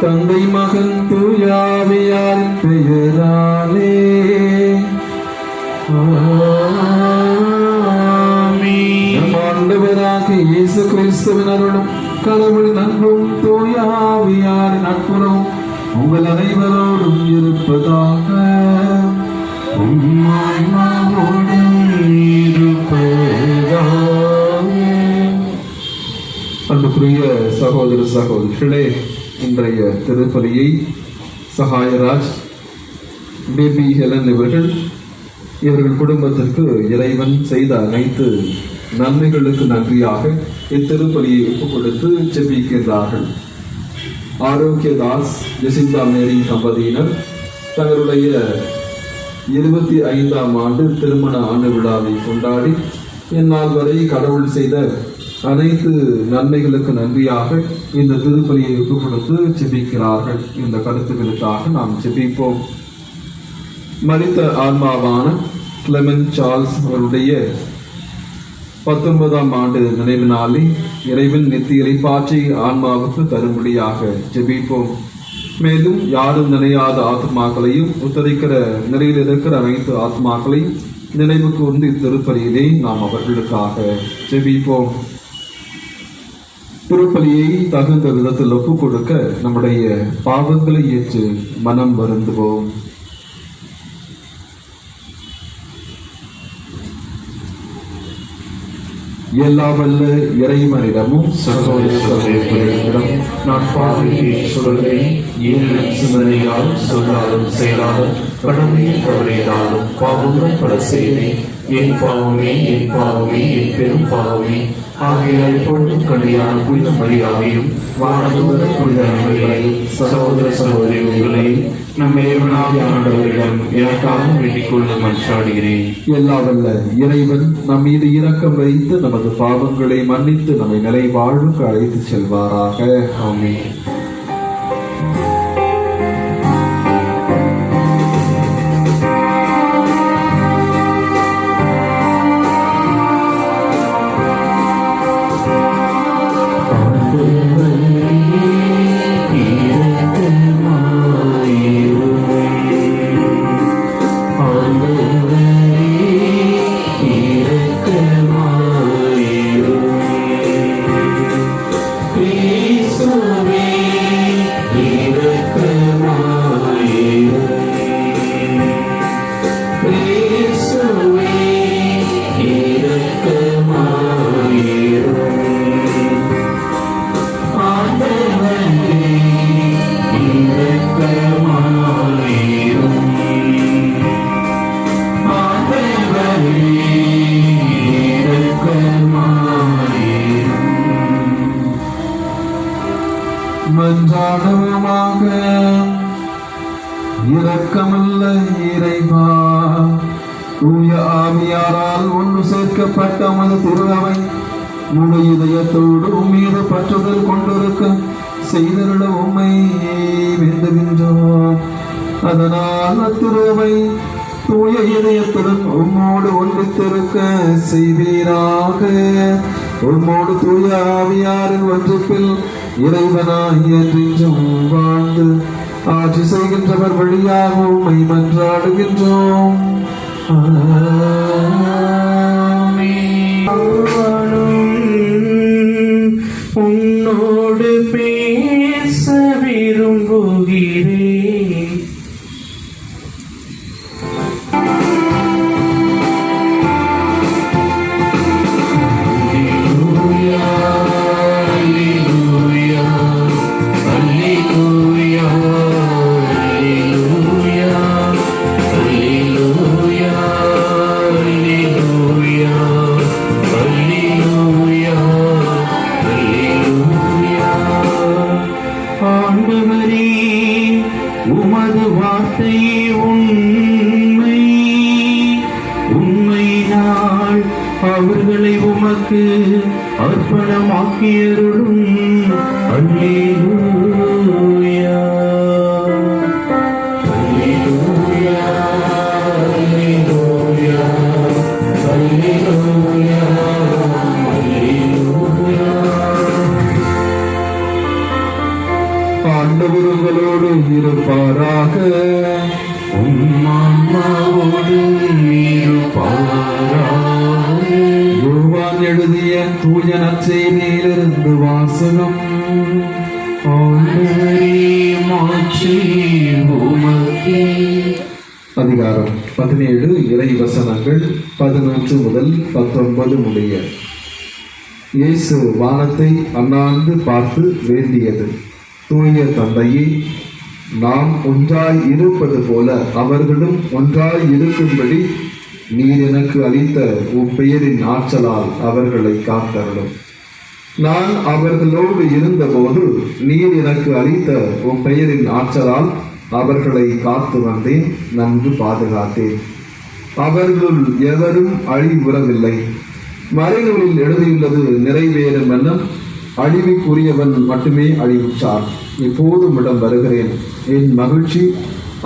தந்தை மகன் தூயாவியாரின் பெயராலே நம் ஆண்டவராகிய இயேசு கிறிஸ்துவின் அருளும் கடவுளின் அன்பும் தூயாவியாரின் நட்புறவும் உங்கள் அனைவரோடும் இருப்பதாக. அன்புக்குரிய சகோதர சகோதரிகளே, இன்றைய திருப்பலியை சகாயராஜ், பேபி ஹெலன் இவர்கள் குடும்பத்திற்கு இறைவன் செய்த அனைத்து நன்மைகளுக்கு நன்றியாக இத்திருப்பலியை ஒப்புக் கொடுத்து ஜெபிக்கின்றார்கள். ஆரோக்கியதாஸ் ஜெசிந்தா மேரி தம்பதியினர் தங்களுடைய 25ஆம் ஆண்டு திருமண ஆண்டு விழாவை கொண்டாடி இந்நாள் வரை கடவுள் செய்த அனைத்து நன்மைகளுக்கு நன்றியாக இந்த திருப்பலியை ஒப்புக் கொடுத்து ஜெபிக்கிறார்கள். இந்த கருத்துக்களுக்காக நாம் ஜெபிப்போம். மரித்த ஆன்மாவான கிளெமென் சார்ல்ஸ் அவருடைய 19ஆம் ஆண்டு நினைவு நாளில் இறைவன் நித்திய இறைப்பாற்றி ஆன்மாவுக்கு தரும்படியாக ஜெபிப்போம். மேலும் யாரும் நினையாத ஆத்மாக்களையும் உத்தரிக்கிற நிலையில் இருக்கிற அனைத்து ஆத்மாக்களையும் நினைவு கூர்ந்து இத்திருப்பலியிலே நாம் அவர்களுக்காக ஜெபிப்போம். திருப்பலியை தகுந்த விதத்தில் ஒப்புக் கொடுக்க நம்முடைய பாவங்களை ஏற்று மனம் வருந்துவோம். எல்லா வல்ல இறைவனிடமும் சகோதரர்களிடம் நான் பாவியை சொல்கிறேன், சிந்தனையால் சொல்லாலும் செயலாலும் கடமையை தவறினாலும் பாவங்கள் பல செய்தேன். என் பாவமே, என் பாவமே, என் பெரும் பாவமே. ஆகையால் பொழுதும் கண்டியான புனித மரியாதையும் வானதூர புனித நன்மைகளையும் சகோதர சகோதரி உங்களையும் நம் இறைவனாகிய ஆண்டவரிடம் எனக்காக வேண்டிக் கொள்ள மன்றாடுகிறேன். எல்லா வல்ல இறைவன் நம் மீது இரக்கம் வைத்து நமது பாவங்களை மன்னித்து நம்மை நிலை வாழ்வுக்கு அழைத்து செல்வாராக. ஆமென். மன்றாடுவோமாக. இரக்கமுள்ள இறைவா, தூய ஆவியாரால் ஒன்று சேர்க்கப்பட்ட மது திருவை முழு இதயத்தோடு உம்மீது பற்றுதல் கொண்டிருக்க செய்திருட உம்மை வேண்டுகின்றோம். அதனால் அத்திருவை தூய இதயத்துடன் உம்மோடு ஒன்றித்திருக்க செய்வீராக. உம்மோடு தூய ஆவியாரின் ஒன்றிப்பில் இறைவனாய் என்றென்றும் வாழ்ந்து ஆட்சி செய்கின்றவர் வழியாக உம்மை மன்றாடுகின்றோம். உன்னோடு பேச விரும்புகிறேன். உமது வார்த்தை உண்மை, உண்மை நாள் அவர்களை உமக்கு அர்ப்பணமாக்கியருளும். அல்லேலூயா. இருப்பாராக. உம்மான்மாவோடு இருப்பாராக. யோவான் எழுதிய தூய நற்செய்தியிலிருந்து வாசகம். ஆண்டவரே, மாட்சி உமக்கே. அதிகாரம் 17, இறை வசனங்கள் 11 முதல் 19 முடிய. இயேசு வானத்தை அண்ணாந்து பார்த்து வேண்டியது: தூய தந்தையே, நாம் ஒன்றாய் இருப்பது போல அவர்களும் ஒன்றாய் இருக்கும்படி நீர் எனக்கு அளித்த உப்பெயரின் ஆற்றலால் அவர்களை காத்தருளும். நான் அவர்களோடு இருந்தபோது நீர் எனக்கு அளித்த உப்பெயரின் ஆற்றலால் அவர்களை காத்து வந்தேன், நன்கு பாதுகாத்தேன். அவர்களுள் எவரும் அழிவுறவில்லை. மறைநூலில் எழுதியுள்ளது நிறைவேறும் எண்ணம், அழிவுக்குரியவன் மட்டுமே அழிவுற்றார். இப்போதும் இடம் வருகிறேன். என் மகிழ்ச்சி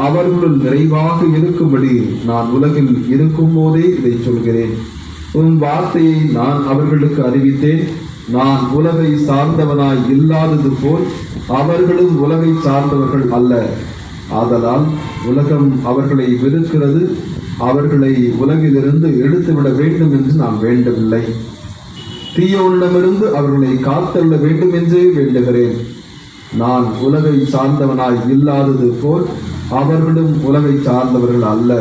அவர்களுள் நிறைவாக இருக்கும்படி நான் உலகில் இருக்கும் போதே இதை சொல்கிறேன். உன் வார்த்தையை நான் அவர்களுக்கு அறிவித்தேன். நான் உலகை சார்ந்தவனாய் இல்லாதது போல் அவர்களும் உலகை சார்ந்தவர்கள் அல்ல. ஆதலால் உலகம் அவர்களை வெறுக்கிறது. அவர்களை உலகிலிருந்து எடுத்துவிட வேண்டும் என்று நான் வேண்டவில்லை. தீயோனிடமிருந்து அவர்களை காத்தள்ள வேண்டும் என்றே வேண்டுகிறேன். நான் உலகை சார்ந்தவனாய் இல்லாதது போல் அவர்களும் உலகை சார்ந்தவர்கள் அல்ல.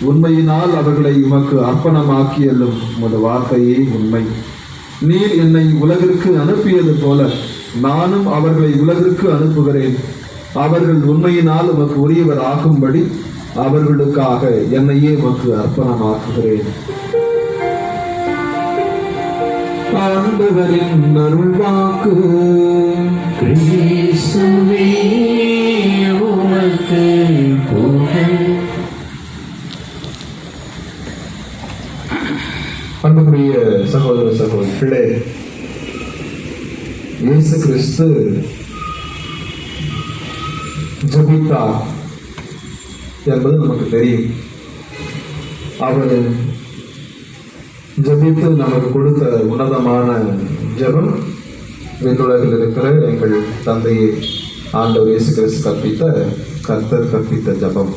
உண்மையினால் அவர்களை உமக்கு அர்ப்பணமாக்கியல்லும் உமது வார்த்தையே உண்மை. நீர் என்னை உலகிற்கு அனுப்பியது போல நானும் அவர்களை உலகிற்கு அனுப்புகிறேன். அவர்கள் உண்மையினால் உமக்கு உரியவர் ஆகும்படி அவர்களுக்காக என்னையே உமக்கு அர்ப்பணமாக்குகிறேன். ஆண்டவரின் அருள்வாக்கு. கிறிஸ்துவே, உமக்கு புகழ். அன்புக்குரிய சகோதர சகோதரிகளே, இயேசு கிறிஸ்து ஜெபித்தார் என்பது நமக்கு தெரியும். அவர் ஜெபித்து நமக்கு கொடுத்த உன்னதமான ஜெபம் விண்ணுலகில் இருக்கிற எங்கள் தந்தையை ஆண்டவர் இயேசு கிறிஸ்து கர்த்தர் கற்பித்த ஜெபம்.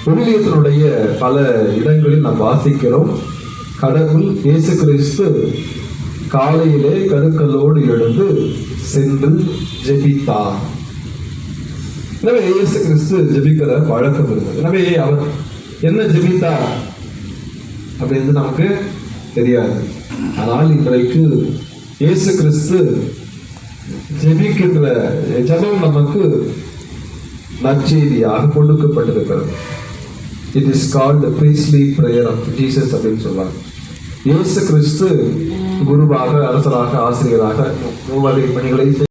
விவிலியத்தினுடைய பல இடங்களில் நாம் வாசிக்கிறோம், கடவுள் இயேசு கிறிஸ்து காலையிலே கருக்கல்லோடு எழுந்து சென்று ஜெபித்தார். எனவே இயேசு கிறிஸ்து ஜெபிக்கிற பழக்கம் இருந்தது. எனவே அவர் என்ன ஜெபித்தார் அப்படின்னு நமக்கு தெரியாது. ஆனால் இன்றைக்கு இயேசு கிறிஸ்து ஜெபிக்கின்ற ஜெபம் நமக்கு நற்செய்தியாக கொடுக்கப்பட்டிருக்கிறது. It is called the priestly prayer of Jesus அப்படின்னு சொல்வாங்க. இயேசு கிறிஸ்து குருவாக, அரசராக, ஆசிரியராக மூவகை பணிகளை